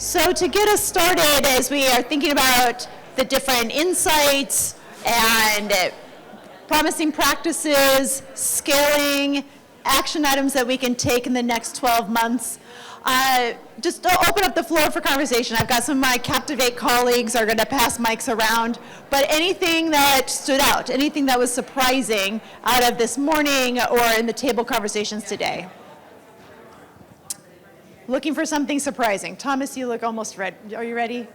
So to get us started, as we are thinking about the different insights and promising practices, scaling, action items that we can take in the next 12 months, just to open up the floor for conversation. I've got some of my Kaptivate colleagues are going to pass mics around, but anything that stood out, anything that was surprising out of this morning or in the table conversations today? Looking for something surprising. Thomas, you look almost ready. Are you ready?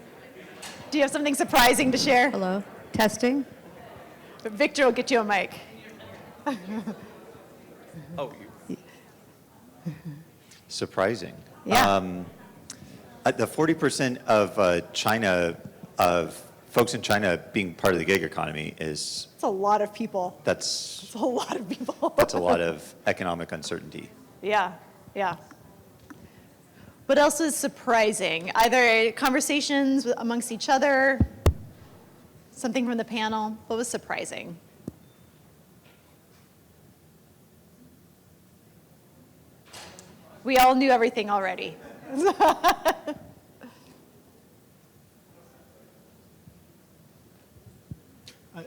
Do you have something surprising to share? Hello. Testing. Victor will get you a mic. Surprising. Yeah. The 40% of China, of folks in China being part of the gig economy is... It's a lot of people. That's It's a lot of people. a lot of economic uncertainty. Yeah, yeah. What else is surprising? Either conversations amongst each other, something from the panel. What was surprising? We all knew everything already.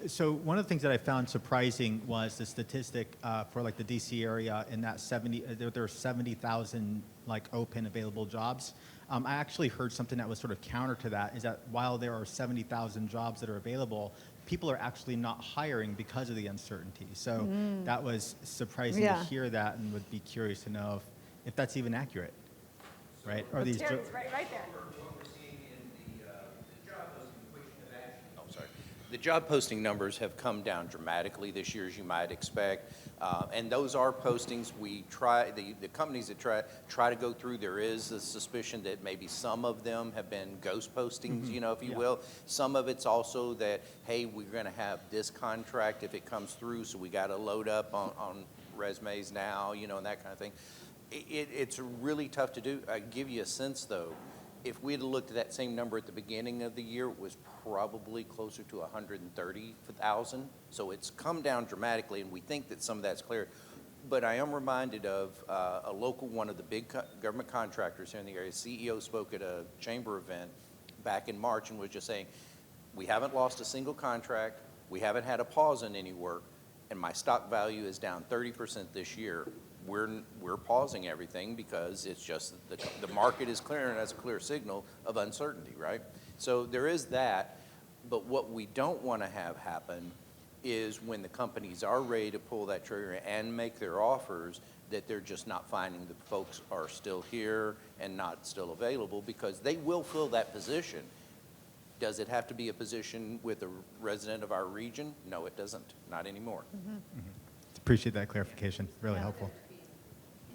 So one of the things that I found surprising was the statistic for like the DC area in that there are 70,000 like open available jobs. I actually heard something that was sort of counter to that, is that while there are 70,000 jobs that are available, people are actually not hiring because of the uncertainty. So that was surprising to hear that, and would be curious to know if that's even accurate, right? Or these right there. The job posting numbers have come down dramatically this year, as you might expect, and those are postings. We try the companies that try to go through. There is a suspicion that maybe some of them have been ghost postings, you know, if you will. Some of it's also that, hey, we're going to have this contract if it comes through, so we got to load up on resumes now, you know, and that kind of thing. It's really tough to do. I give you a sense though. If we had looked at that same number at the beginning of the year, it was probably closer to 130,000. So it's come down dramatically, and we think that some of that's clear. But I am reminded of a local, one of the big government contractors here in the area. CEO spoke at a chamber event back in March and was just saying, we haven't lost a single contract, we haven't had a pause in any work, and my stock value is down 30% this year. We're pausing everything because it's just the market is clear, and that's a clear signal of uncertainty, right? So there is that, but what we don't want to have happen is when the companies are ready to pull that trigger and make their offers, that they're just not finding the folks are still here and not still available, because they will fill that position. Does it have to be a position with a resident of our region? No, it doesn't, not anymore. Appreciate that clarification, really helpful.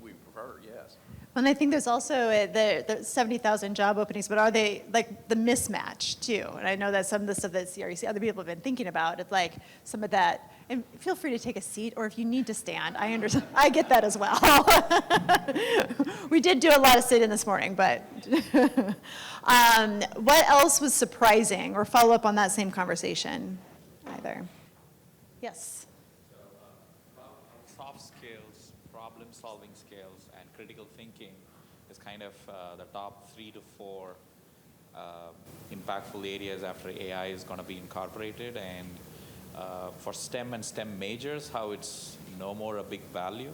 We prefer, yes. And I think there's also the 70,000 job openings, but are they like the mismatch too? And I know that some of the stuff that CREC, other people have been thinking about, it's like some of that, and feel free to take a seat, or if you need to stand, I understand, I get that as well. We did do a lot of sit-in this morning, but what else was surprising, or follow up on that same conversation either? Yes. Soft skills, problem-solving skills, and critical thinking is kind of the top 3 to 4 impactful areas after AI is going to be incorporated. And for STEM and STEM majors, how it's no more a big value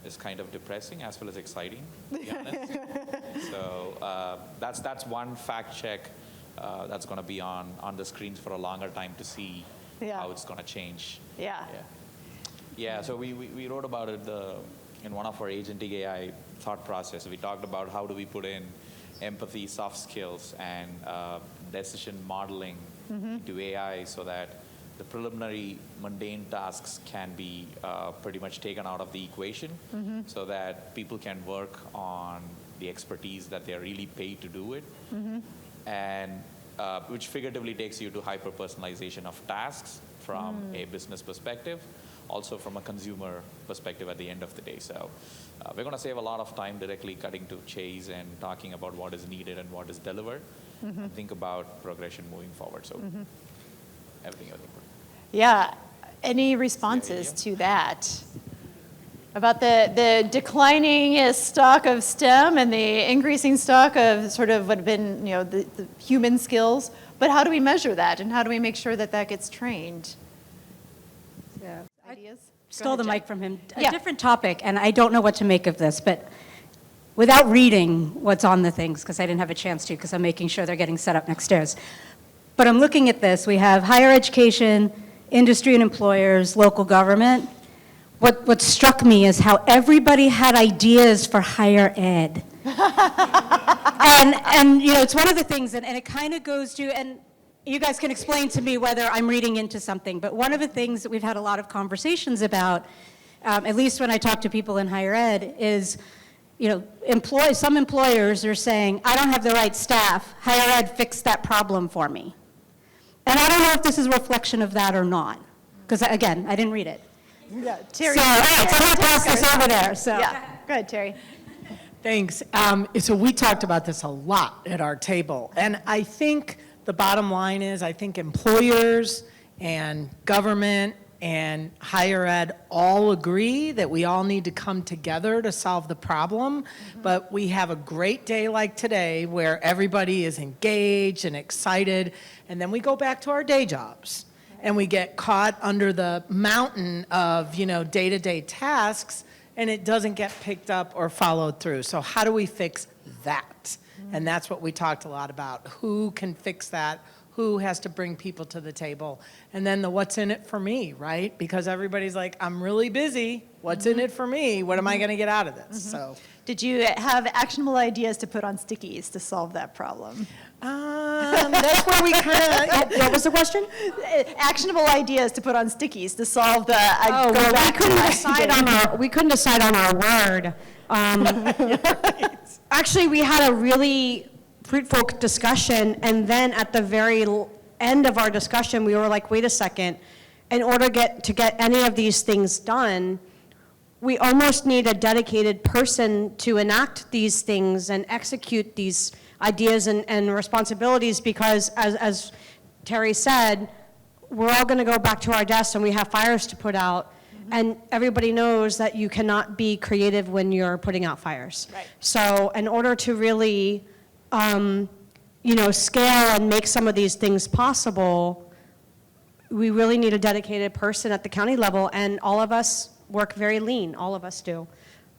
is kind of depressing as well as exciting, to be honest. So that's one fact check that's going to be on the screens for a longer time to see how it's going to change. Yeah, so we wrote about it in one of our agentic AI thought process. We talked about how do we put in empathy, soft skills, and decision modeling into AI so that the preliminary mundane tasks can be pretty much taken out of the equation so that people can work on the expertise that they're really paid to do it, and which figuratively takes you to hyper-personalization of tasks from a business perspective, also from a consumer perspective at the end of the day. So we're going to save a lot of time directly cutting to chase and talking about what is needed and what is delivered, and think about progression moving forward. So everything. Yeah. Any responses to that? about the declining stock of STEM and the increasing stock of sort of what have been, the human skills. But how do we measure that, and how do we make sure that that gets trained? Yeah. Ideas? Stole the mic from him. Yeah. A different topic, and I don't know what to make of this, but without reading what's on the things, because I didn't have a chance to, because I'm making sure they're getting set up next stairs. But I'm looking at this. We have higher education, industry and employers, local government. What struck me is how everybody had ideas for higher ed. and it's one of the things, and it kind of goes to, and you guys can explain to me whether I'm reading into something, but one of the things that we've had a lot of conversations about, at least when I talk to people in higher ed, is, some employers are saying, I don't have the right staff, higher ed fix that problem for me. And I don't know if this is a reflection of that or not, because again, I didn't read it. Yeah, Terry. So, all right, so I'm going to pass this over there. So. Yeah, go ahead, Terry. Thanks. So we talked about this a lot at our table. And I think the bottom line is I think employers and government and higher ed all agree that we all need to come together to solve the problem. But we have a great day like today where everybody is engaged and excited. And then we go back to our day jobs. And we get caught under the mountain of, day-to-day tasks, and it doesn't get picked up or followed through. So how do we fix that? And that's what we talked a lot about. Who can fix that? Who has to bring people to the table? And then the what's in it for me, right? Because everybody's like, I'm really busy. What's in it for me? What am I going to get out of this? So, Did you have actionable ideas to put on stickies to solve that problem? that's where we kind of. What was the question? Actionable ideas to put on stickies to solve the. Oh, well, we couldn't decide on our word. Actually, we had a really fruitful discussion, and then at the very end of our discussion, we were like, wait a second, in order to get any of these things done, we almost need a dedicated person to enact these things and execute these ideas and responsibilities, because as Terry said, we're all going to go back to our desks and we have fires to put out. And everybody knows that you cannot be creative when you're putting out fires. Right. So in order to really, scale and make some of these things possible, we really need a dedicated person at the county level, and all of us work very lean, all of us do.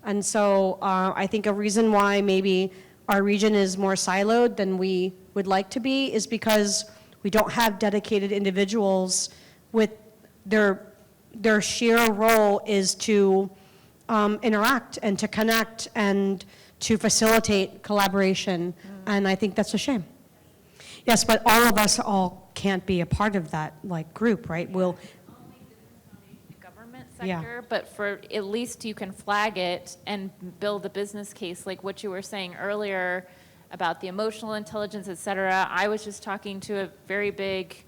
And so I think a reason why maybe our region is more siloed than we would like to be is because we don't have dedicated individuals with their sheer role is to interact and to connect and to facilitate collaboration. And I think that's a shame. Yes, but all of us all can't be a part of that group, right? We'll, government Yeah. sector, but for at least you can flag it and build a business case like what you were saying earlier about the emotional intelligence, et cetera. I was just talking to a very big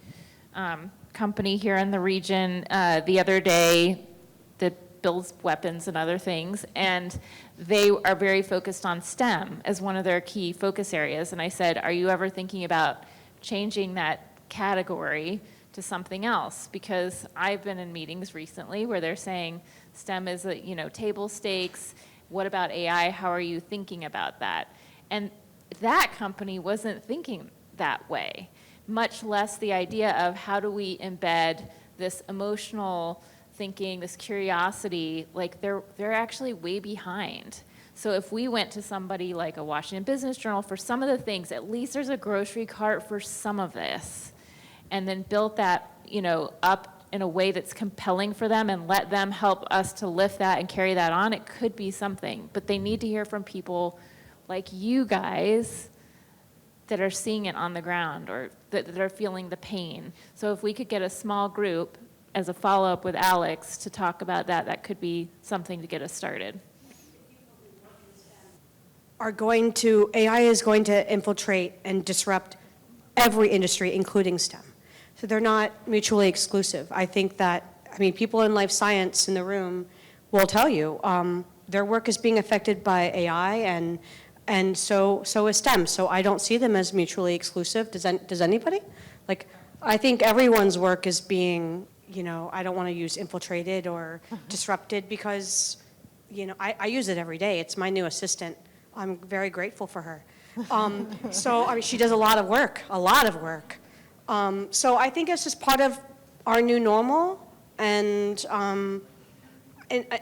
company here in the region the other day that builds weapons and other things, and they are very focused on STEM as one of their key focus areas. And I said, are you ever thinking about changing that category to something else? Because I've been in meetings recently where they're saying STEM is table stakes. What about AI? How are you thinking about that? And that company wasn't thinking that way, much less the idea of how do we embed this emotional thinking, this curiosity. Like they're actually way behind. So if we went to somebody like a Washington Business Journal for some of the things, at least there's a grocery cart for some of this, and then built that up in a way that's compelling for them and let them help us to lift that and carry that on, it could be something. But they need to hear from people like you guys that are seeing it on the ground or that are feeling the pain. So if we could get a small group as a follow-up with Alex to talk about that, that could be something to get us started. AI is going to infiltrate and disrupt every industry, including STEM. So they're not mutually exclusive. I think that, people in life science in the room will tell you, their work is being affected by AI, and so is STEM. So I don't see them as mutually exclusive. Does anybody? I think everyone's work is being, I don't want to use infiltrated or disrupted, because I use it every day. It's my new assistant. I'm very grateful for her. So, I mean, she does a lot of work. So I think it's just part of our new normal. And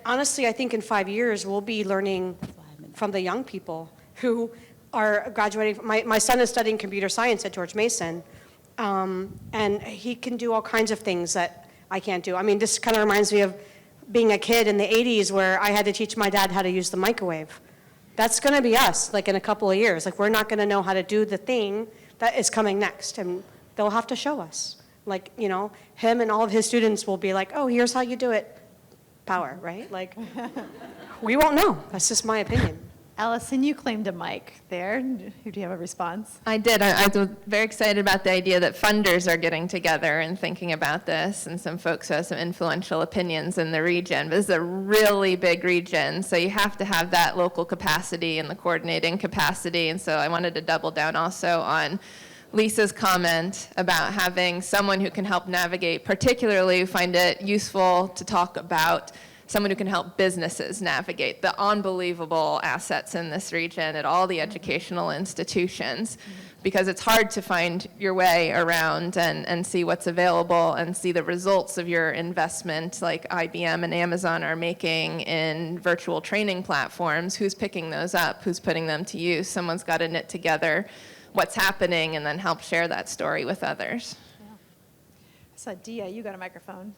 honestly, I think in 5 years, we'll be learning from the young people who are graduating. My son is studying computer science at George Mason, and he can do all kinds of things that I can't do. I mean, this kind of reminds me of being a kid in the 80s where I had to teach my dad how to use the microwave. That's going to be us, like, in a couple of years. Like, we're not going to know how to do the thing that is coming next, and they'll have to show us. Like, him and all of his students will be like, oh, here's how you do it. Power, right? Like, we won't know. That's just my opinion. Allison, you claimed a mic there. Do you have a response? I did. I was very excited about the idea that funders are getting together and thinking about this, and some folks who have some influential opinions in the region. But this is a really big region, so you have to have that local capacity and the coordinating capacity. And so I wanted to double down also on Lisa's comment about having someone who can help navigate, particularly find it useful to talk about someone who can help businesses navigate the unbelievable assets in this region at all the educational institutions, because it's hard to find your way around and see what's available and see the results of your investment, like IBM and Amazon are making in virtual training platforms. Who's picking those up? Who's putting them to use? Someone's got to knit together what's happening and then help share that story with others. Yeah. I saw Dia, you got a microphone.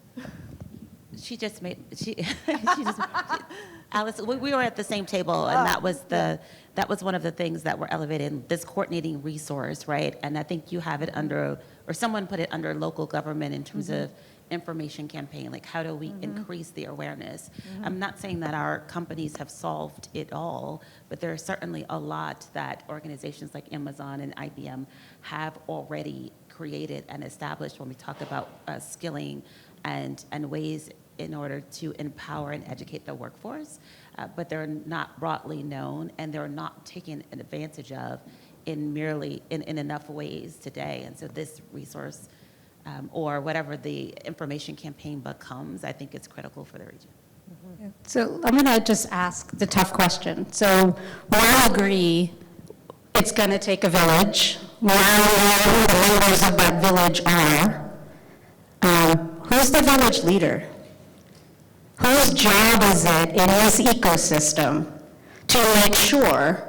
Alice, we were at the same table, and that was one of the things that were elevated, this coordinating resource, right? And I think you have it under, or someone put it under local government in terms of information campaign, like how do we increase the awareness? I'm not saying that our companies have solved it all, but there are certainly a lot that organizations like Amazon and IBM have already created and established when we talk about skilling and ways in order to empower and educate the workforce, but they're not broadly known and they're not taken advantage of in enough ways today. And so this resource, or whatever the information campaign becomes, I think it's critical for the region. So I'm going to just ask the tough question. So we all agree it's going to take a village. We all know who the leaders of that village are. Who's the village leader? Whose job is it in this ecosystem to make sure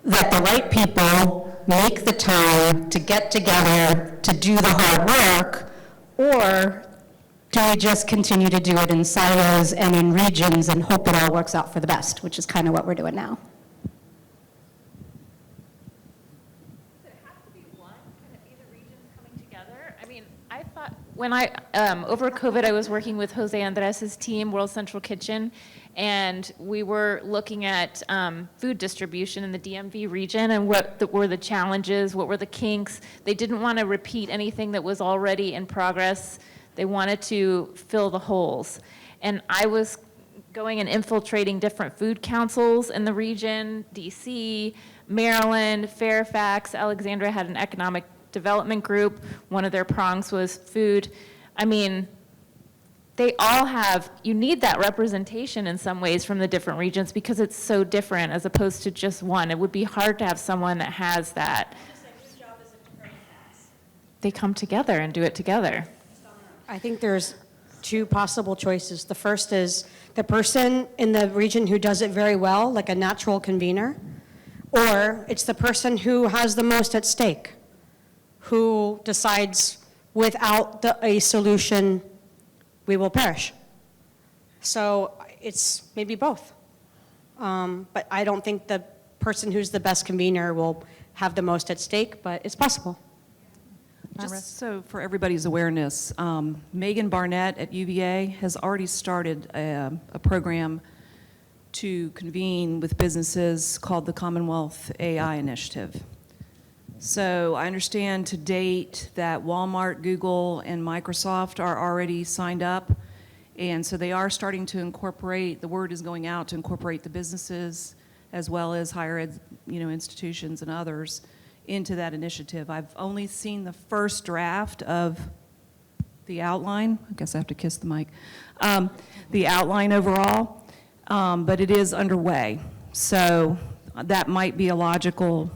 that the right people make the time to get together to do the hard work, or do we just continue to do it in silos and in regions and hope it all works out for the best, which is kind of what we're doing now? Does it have to be one? Can it be the regions coming together? I mean, I thought when over COVID, I was working with Jose Andres' team, World Central Kitchen, and we were looking at food distribution in the DMV region and what were the challenges, what were the kinks. They didn't want to repeat anything that was already in progress. They wanted to fill the holes. And I was going and infiltrating different food councils in the region, DC, Maryland, Fairfax, Alexandria had an economic development group. One of their prongs was food. I mean, they all have, you need that representation in some ways from the different regions because it's so different as opposed to just one. It would be hard to have someone that has that. They come together and do it together. I think there's two possible choices. The first is the person in the region who does it very well, like a natural convener, or it's the person who has the most at stake, who decides without a solution, we will perish. So it's maybe both. But I don't think the person who's the best convener will have the most at stake, but it's possible. Just so for everybody's awareness, Megan Barnett at UVA has already started a program to convene with businesses called the Commonwealth AI Initiative. So I understand to date that Walmart, Google, and Microsoft are already signed up. And so they are starting to incorporate, the word is going out to incorporate the businesses as well as higher ed, institutions and others into that initiative. I've only seen the first draft of the outline. I guess I have to kiss the mic. The outline overall. but it is underway. So that might be a logical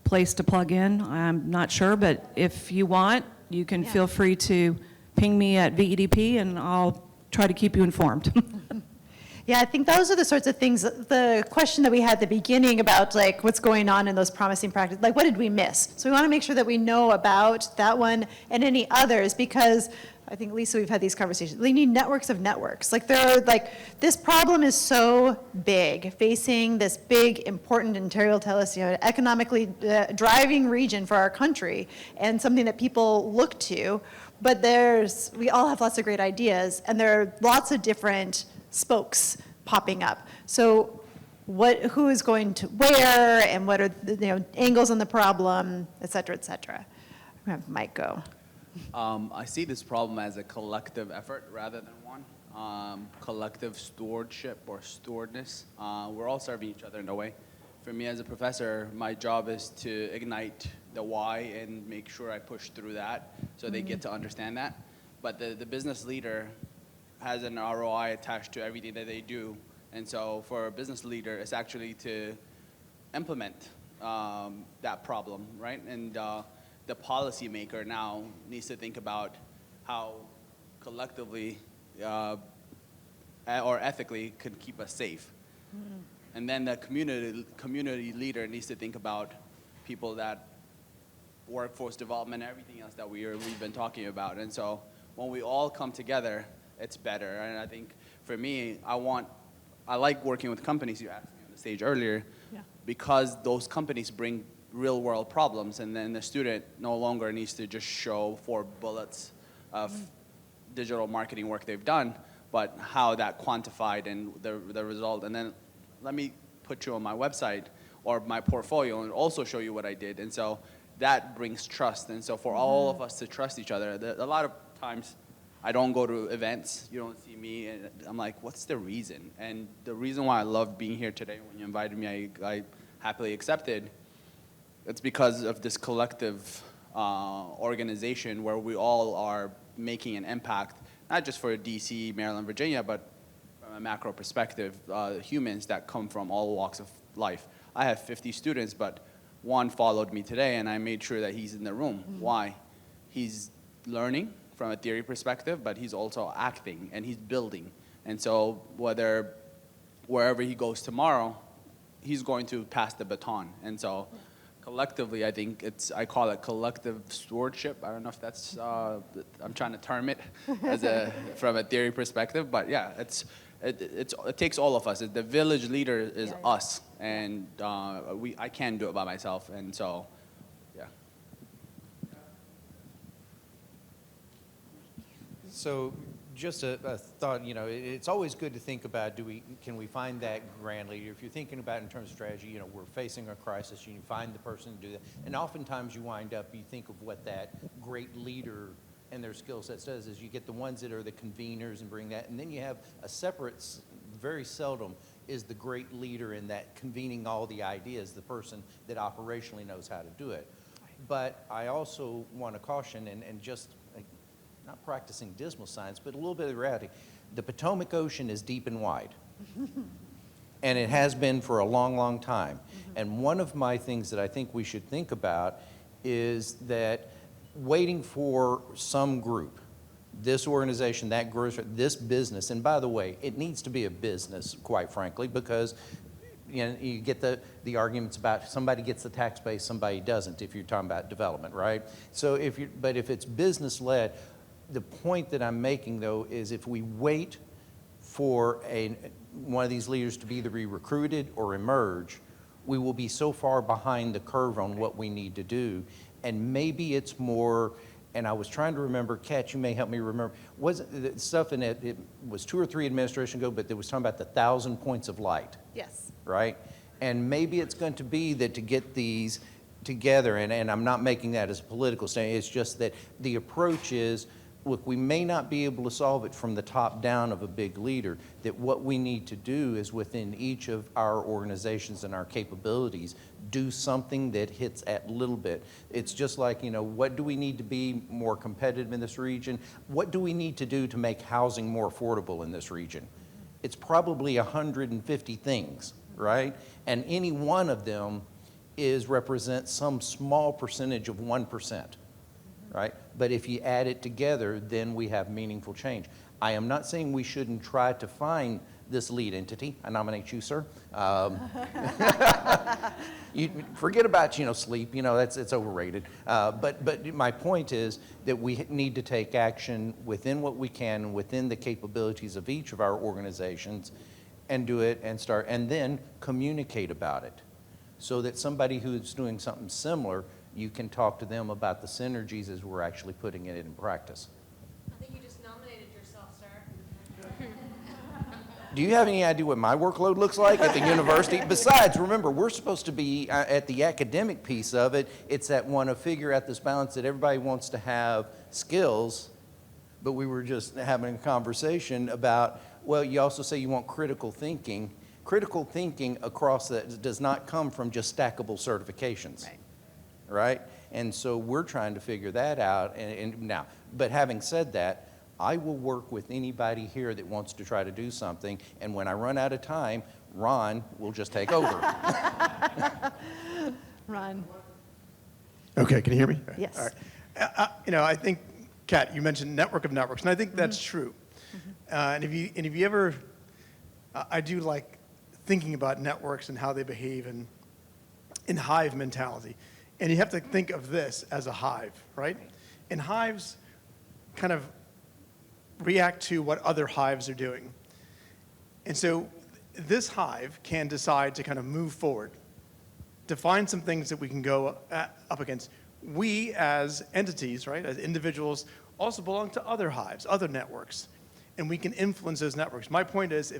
place to plug in. I'm not sure, but if you want, you can feel free to ping me at VEDP, and I'll try to keep you informed. Yeah, I think those are the sorts of things, the question that we had at the beginning about like what's going on in those promising practices, like what did we miss? So we want to make sure that we know about that one and any others, because I think, Lisa, we've had these conversations. We need networks of networks. Like there are this problem is so big, facing this big, important, and Terry will tell us, economically driving region for our country, and something that people look to. But we all have lots of great ideas, and there are lots of different spokes popping up. So who is going to where, and what are the angles on the problem, et cetera, et cetera. I'm gonna have Mike go. I see this problem as a collective effort rather than one. Collective stewardship or stewardness. We're all serving each other in a way. For me as a professor, my job is to ignite the why and make sure I push through that so they get to understand that. But the business leader has an ROI attached to everything that they do. And so for a business leader, it's actually to implement that problem, right? And the policymaker now needs to think about how collectively or ethically could keep us safe. And then the community leader needs to think about people that workforce development, everything else that we've been talking about. And so when we all come together, it's better. And I think for me, I like working with companies, you asked me on the stage earlier, because those companies bring real world problems, and then the student no longer needs to just show 4 bullets of digital marketing work they've done, but how that quantified and the result. And then let me put you on my website or my portfolio and also show you what I did. And so that brings trust. And so for all of us to trust each other, a lot of times I don't go to events, you don't see me, and I'm like, what's the reason? And the reason why I love being here today, when you invited me, I happily accepted. It's because of this collective organization where we all are making an impact, not just for DC, Maryland, Virginia, but from a macro perspective, humans that come from all walks of life. I have 50 students, but one followed me today, and I made sure that he's in the room. Why? He's learning from a theory perspective, but he's also acting, and he's building. And so wherever he goes tomorrow, he's going to pass the baton. And so collectively, I think I call it collective stewardship. I don't know if that's, I'm trying to term it from a theory perspective, but yeah, it takes all of us. The village leader is us, and I can't do it by myself, and so, yeah. So just a thought, it's always good to think about, can we find that grand leader? If you're thinking about it in terms of strategy, we're facing a crisis, you find the person to do that. And oftentimes you think of what that great leader and their skill sets does, is you get the ones that are the conveners and bring that, and then you have a separate, very seldom is the great leader in that convening all the ideas, the person that operationally knows how to do it. But I also want to caution, and just not practicing dismal science, but a little bit of reality. The Potomac Ocean is deep and wide. And it has been for a long, long time. And one of my things that I think we should think about is that waiting for some group, this organization, that group, this business, and by the way, it needs to be a business, quite frankly, because you get the arguments about somebody gets the tax base, somebody doesn't, if you're talking about development, right? So but if it's business-led, the point that I'm making, though, is if we wait for one of these leaders to be either be recruited or emerge, we will be so far behind the curve on what we need to do. And maybe it's more, and I was trying to remember, Kat, you may help me remember, was it stuff in it was 2 or 3 administrations ago, but they was talking about the 1,000 points of light. Yes. Right? And maybe it's going to be that to get these together, and I'm not making that as a political statement, it's just that the approach is, look, we may not be able to solve it from the top down of a big leader, that what we need to do is within each of our organizations and our capabilities, do something that hits at little bit. It's just like, what do we need to be more competitive in this region? What do we need to do to make housing more affordable in this region? it's probably 150 things, right? And any one of them represents some small percentage of 1%, right? But if you add it together, then we have meaningful change. I am not saying we shouldn't try to find this lead entity. I nominate you, sir. You forget about, sleep, it's overrated. But my point is that we need to take action within what we can, within the capabilities of each of our organizations, and do it and then communicate about it. So that somebody who's doing something similar, you can talk to them about the synergies as we're actually putting it in practice. I think you just nominated yourself, sir. Do you have any idea what my workload looks like at the university? Besides, remember, we're supposed to be at the academic piece of it. It's that one to figure out this balance that everybody wants to have skills, but we were just having a conversation about, well, you also say you want critical thinking. Critical thinking across that does not come from just stackable certifications, right? And so we're trying to figure that out. And now, but having said that, I will work with anybody here that wants to try to do something. And when I run out of time, Ron will just take over. Ron. Okay, can you hear me? Yes. All right. I think, Kat, you mentioned network of networks, and I think that's true. And if you ever, I do like thinking about networks and how they behave and in hive mentality. And you have to think of this as a hive, right? And hives kind of react to what other hives are doing. And so this hive can decide to kind of move forward, define some things that we can go up against. We as entities, right, as individuals, also belong to other hives, other networks, and we can influence those networks. My point is,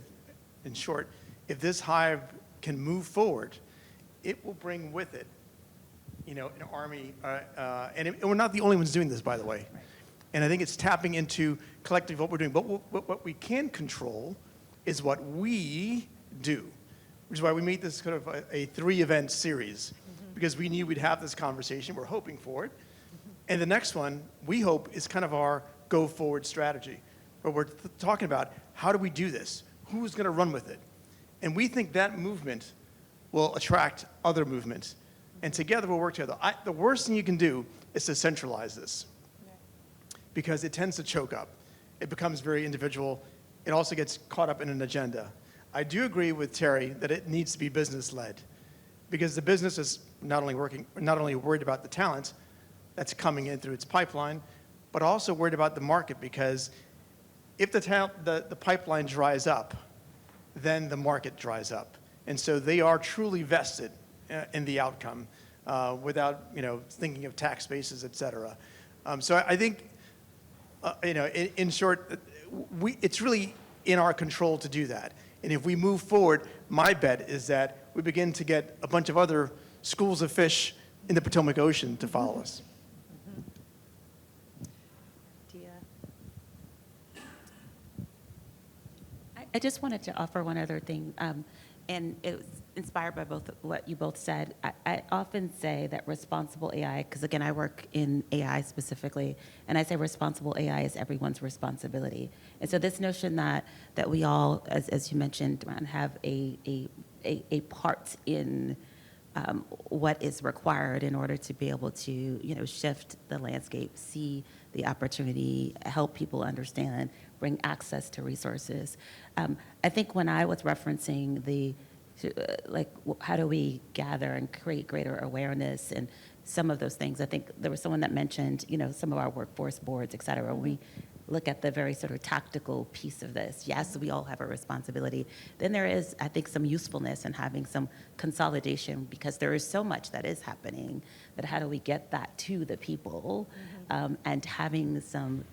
in short, if this hive can move forward, it will bring with it, an army, and we're not the only ones doing this, by the way. And I think it's tapping into collectively what we're doing. But what we can control is what we do, which is why we made this kind of a 3-event series, because we knew we'd have this conversation. We're hoping for it. And the next one, we hope, is kind of our go-forward strategy, where we're talking about how do we do this? Who's going to run with it? And we think that movement will attract other movements. And together we'll work together. The worst thing you can do is to centralize this, because it tends to choke up. It becomes very individual. It also gets caught up in an agenda. I do agree with Terry that it needs to be business-led, because the business is not only worried about the talent that's coming in through its pipeline, but also worried about the market, because if the pipeline dries up, then the market dries up. And so they are truly vested in the outcome without thinking of tax bases, et cetera. So I think, in short, it's really in our control to do that. And if we move forward, my bet is that we begin to get a bunch of other schools of fish in the Potomac Ocean to follow us. I just wanted to offer one other thing, and it was inspired by what you both said. I often say that responsible AI, because again, I work in AI specifically, and I say responsible AI is everyone's responsibility. And so this notion that we all, as you mentioned, have a part in what is required in order to be able to, shift the landscape, see the opportunity, help people understand, bring access to resources. I think when I was referencing how do we gather and create greater awareness and some of those things, I think there was someone that mentioned, some of our workforce boards, et cetera. We look at the very sort of tactical piece of this. Yes, we all have a responsibility. Then there is, I think, some usefulness in having some consolidation, because there is so much that is happening, that how do we get that to the people, and having some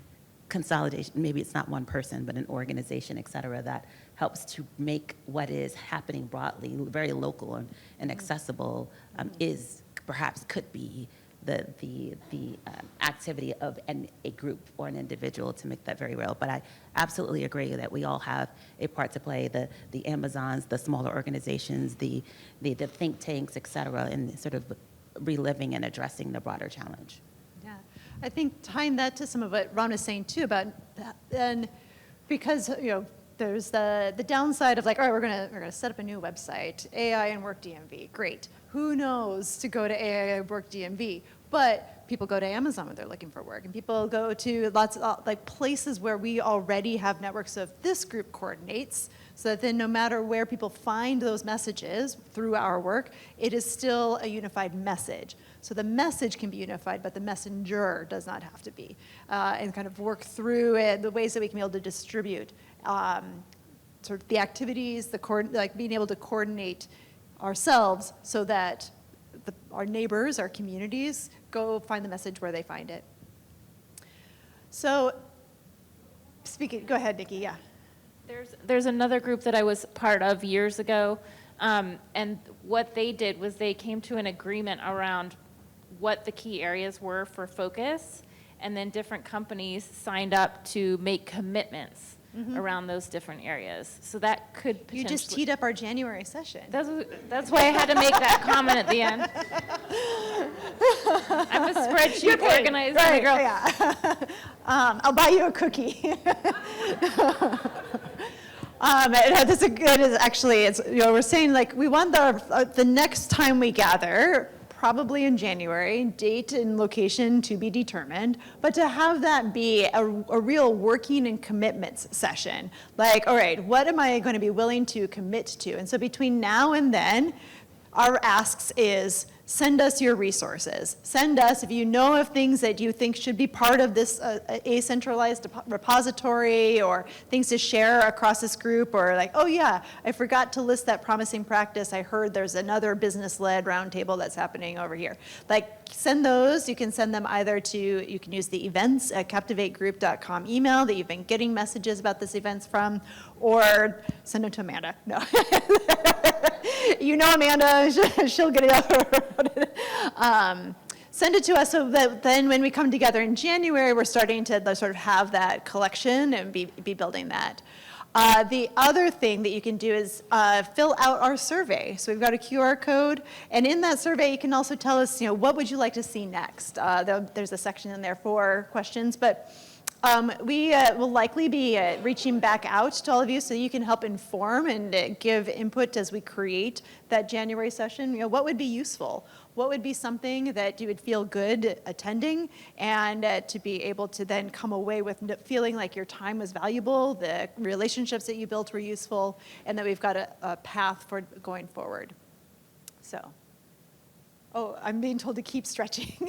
consolidation, maybe it's not one person, but an organization, et cetera, that helps to make what is happening broadly, very local and accessible, could be the activity of a group or an individual to make that very real. But I absolutely agree that we all have a part to play, the Amazons, the smaller organizations, the think tanks, et cetera, in sort of reliving and addressing the broader challenge. Yeah, I think tying that to some of what Ron is saying too about that, and because there's the downside of like, all right, we're gonna set up a new website, AI and Work DMV, great. Who knows to go to AI and Work DMV? But people go to Amazon when they're looking for work, and people go to lots of like places where we already have networks of this group coordinates, so that then no matter where people find those messages through our work, it is still a unified message. So the message can be unified, but the messenger does not have to be, and kind of work through it, the ways that we can be able to distribute sort of the activities, like being able to coordinate ourselves so that our neighbors, our communities, go find the message where they find it. So, go ahead, Nikki, yeah. There's another group that I was part of years ago, and what they did was they came to an agreement around what the key areas were for focus, and then different companies signed up to make commitments around those different areas. So that could potentially... You just teed up our January session. That's why I had to make that comment at the end. I'm a spreadsheet organizer, right, girl. Yeah. I'll buy you a cookie. It is actually, we're saying like we want the next time we gather, probably in January, date and location to be determined, but to have that be a real working and commitments session. Like, all right, what am I going to be willing to commit to? And so between now and then, our asks is send us your resources. Send us, if you know of things that you think should be part of this a centralized repository, or things to share across this group, or like, oh yeah, I forgot to list that promising practice. I heard there's another business-led roundtable that's happening over here. Like, send those. You can send them either to, you can use the events at kaptivategroup.com email that you've been getting messages about this events from, or send them to Amanda. No. You know Amanda, she'll get it out. Send it to us so that then when we come together in January, we're starting to sort of have that collection and be building that. The other thing that you can do is fill out our survey. So we've got a QR code, and in that survey, you can also tell us, what would you like to see next? There's a section in there for questions, but we will likely be reaching back out to all of you so you can help inform and give input as we create that January session. What would be useful? What would be something that you would feel good attending, and to be able to then come away with feeling like your time was valuable, the relationships that you built were useful, and that we've got a path for going forward. So, oh, I'm being told to keep stretching.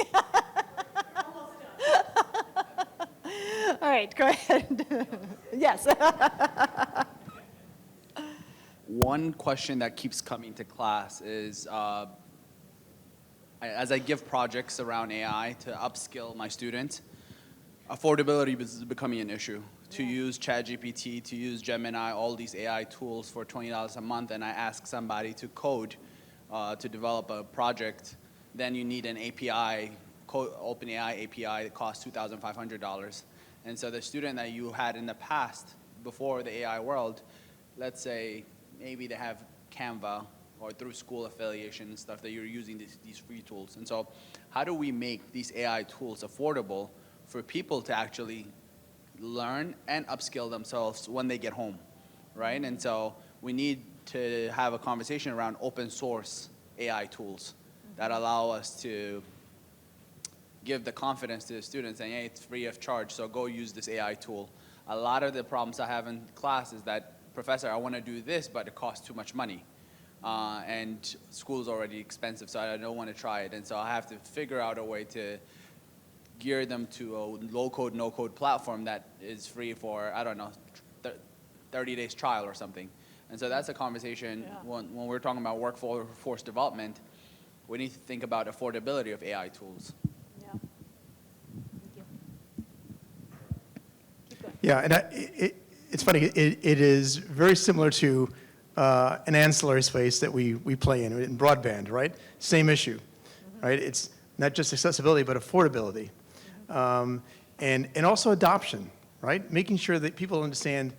All right, go ahead. Yes. One question that keeps coming to class is, as I give projects around AI to upskill my students, affordability is becoming an issue. To use ChatGPT, to use Gemini, all these AI tools for $20 a month, and I ask somebody to code to develop a project, then you need an API, OpenAI API that costs $2,500. And so the student that you had in the past, before the AI world, let's say maybe they have Canva or through school affiliation and stuff that you're using these free tools. And so how do we make these AI tools affordable for people to actually learn and upskill themselves when they get home, right? And so we need to have a conversation around open source AI tools that allow us to give the confidence to the students saying, hey, it's free of charge, so go use this AI tool. A lot of the problems I have in class is that, professor, I want to do this, but it costs too much money. And school is already expensive, so I don't want to try it. And so I have to figure out a way to gear them to a low-code, no-code platform that is free for, I don't know, 30 days trial or something. And so that's a conversation when we're talking about workforce development. We need to think about affordability of AI tools. Yeah, and it's funny, it is very similar to an ancillary space that we play in broadband, right? Same issue, right? It's not just accessibility, but affordability. And also adoption, right? Making sure that people understand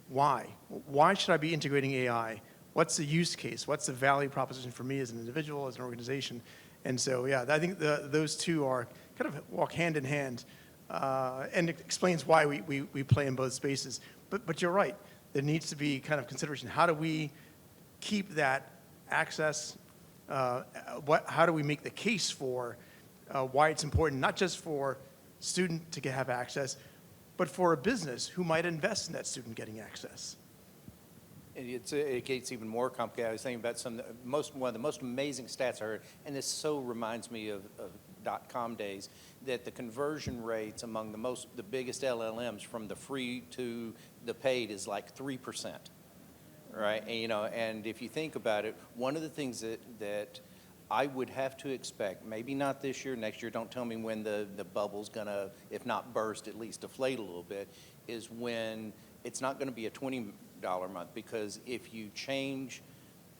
why. Why should I be integrating AI? What's the use case? What's the value proposition for me as an individual, as an organization? And so, yeah, I think those two are kind of walk hand in hand. And it explains why we play in both spaces. But you're right. there needs to be kind of consideration. How do we keep that access? How do we make the case for why it's important, not just for student to have access, but for a business who might invest in that student getting access? It gets even more complicated. I was thinking about one of the most amazing stats I heard, and this so reminds me of .com days, that the conversion rates among the biggest LLMs from the free to the paid is like 3%, right? And if you think about it, one of the things that I would have to expect, maybe not this year, next year, don't tell me when the bubble's gonna, if not burst, at least deflate a little bit, is when it's not gonna be a $20 a month, because if you change,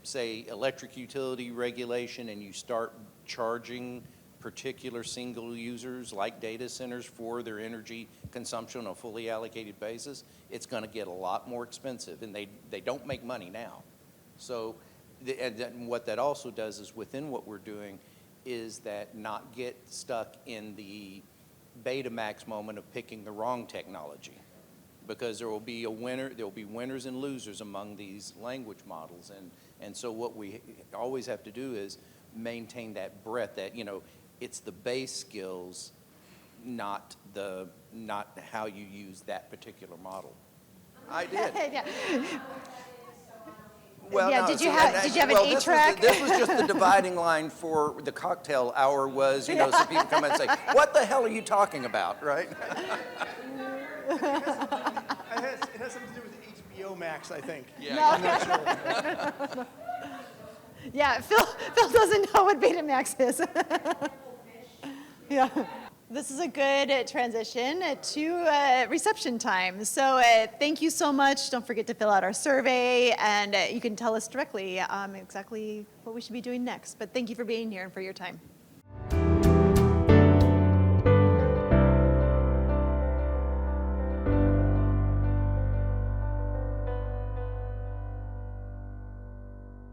say, electric utility regulation and you start charging particular single users like data centers for their energy consumption on a fully allocated basis, it's going to get a lot more expensive, and they don't make money now. So and what that also does is, within what we're doing, is that not get stuck in the Betamax moment of picking the wrong technology, because there will be winners and losers among these language models, and so what we always have to do is maintain that breadth, that it's the base skills, not how you use that particular model. I did. Yeah. Well, yeah, no, did you have an 8-track? This was just the dividing line for the cocktail hour was, so people come in and say, what the hell are you talking about, right? It has something to do with HBO Max, I think. Yeah. No. I'm not sure. Yeah, Phil doesn't know what Betamax is. Yeah. This is a good transition to reception time. So thank you so much. Don't forget to fill out our survey, and you can tell us directly exactly what we should be doing next. But thank you for being here and for your time.